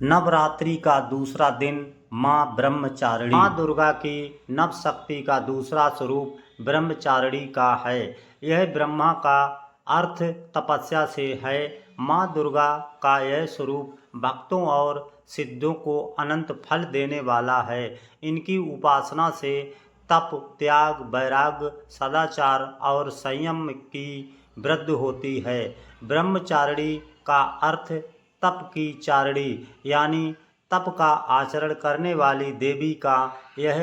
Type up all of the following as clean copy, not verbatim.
नवरात्रि का दूसरा दिन माँ ब्रह्मचारिणी। माँ दुर्गा की नव शक्ति का दूसरा स्वरूप ब्रह्मचारिणी का है। यह ब्रह्मा का अर्थ तपस्या से है। माँ दुर्गा का यह स्वरूप भक्तों और सिद्धों को अनंत फल देने वाला है। इनकी उपासना से तप, त्याग, वैराग्य, सदाचार और संयम की वृद्धि होती है। ब्रह्मचारिणी का अर्थ तप की चारिणी यानी तप का आचरण करने वाली देवी का यह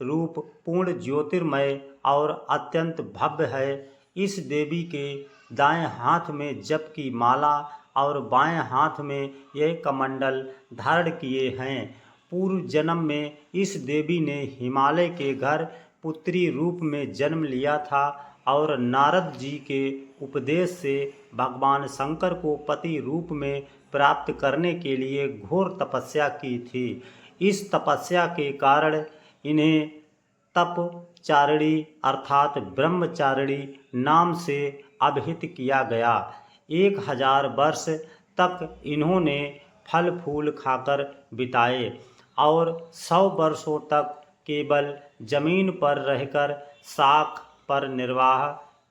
रूप पूर्ण ज्योतिर्मय और अत्यंत भव्य है। इस देवी के दाएं हाथ में जप की माला और बाएं हाथ में यह कमंडल धारण किए हैं। पूर्व जन्म में इस देवी ने हिमालय के घर पुत्री रूप में जन्म लिया था और नारद जी के उपदेश से भगवान शंकर को पति रूप में प्राप्त करने के लिए घोर तपस्या की थी। इस तपस्या के कारण इन्हें तपचारिणी अर्थात ब्रह्मचारिणी नाम से अभिहित किया गया। 1000 वर्ष तक इन्होंने फल फूल खाकर बिताए और 100 वर्षों तक केवल जमीन पर रहकर शाख पर निर्वाह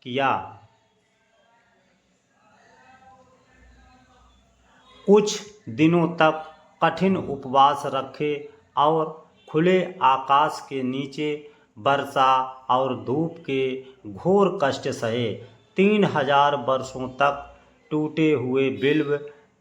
किया। कुछ दिनों तक कठिन उपवास रखे और खुले आकाश के नीचे वर्षा और धूप के घोर कष्ट सहे। 3000 वर्षों तक टूटे हुए बिल्व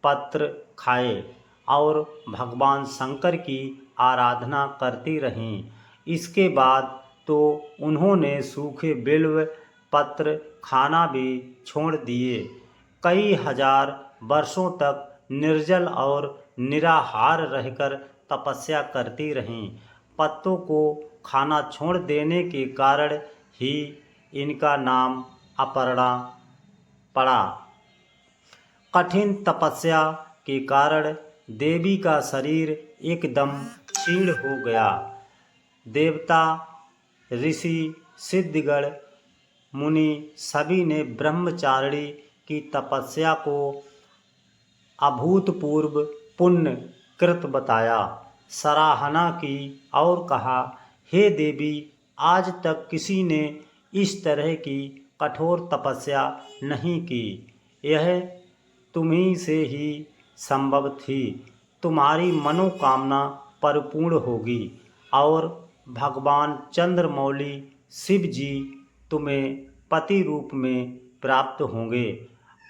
पत्र खाए और भगवान शंकर की आराधना करती रहीं। इसके बाद तो उन्होंने सूखे बिल्व पत्र खाना भी छोड़ दिए। कई हजार वर्षों तक निर्जल और निराहार रहकर तपस्या करती रहीं। पत्तों को खाना छोड़ देने के कारण ही इनका नाम अपर्णा पड़ा। कठिन तपस्या के कारण देवी का शरीर एकदम क्षीण हो गया। देवता, ऋषि, सिद्धगण, मुनि सभी ने ब्रह्मचारिणी की तपस्या को अभूतपूर्व पुण्य कृत बताया, सराहना की और कहा, हे देवी, आज तक किसी ने इस तरह की कठोर तपस्या नहीं की। यह तुम्ही से ही संभव थी। तुम्हारी मनोकामना परिपूर्ण होगी और भगवान चंद्रमौली शिव जी तुम्हें पति रूप में प्राप्त होंगे।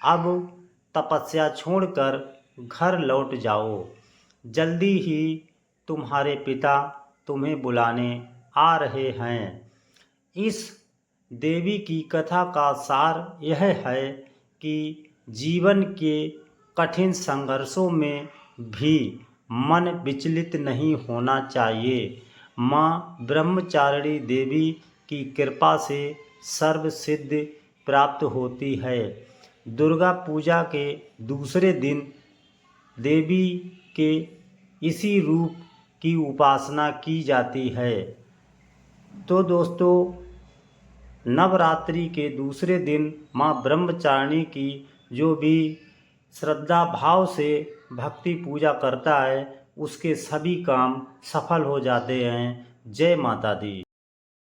अब तपस्या छोड़कर घर लौट जाओ। जल्दी ही तुम्हारे पिता तुम्हें बुलाने आ रहे हैं। इस देवी की कथा का सार यह है कि जीवन के कठिन संघर्षों में भी मन विचलित नहीं होना चाहिए। माँ ब्रह्मचारिणी देवी की कृपा से सर्व सिद्धि प्राप्त होती है। दुर्गा पूजा के दूसरे दिन देवी के इसी रूप की उपासना की जाती है। तो दोस्तों, नवरात्रि के दूसरे दिन माँ ब्रह्मचारिणी की जो भी श्रद्धा भाव से भक्ति पूजा करता है उसके सभी काम सफल हो जाते हैं। जय माता दी।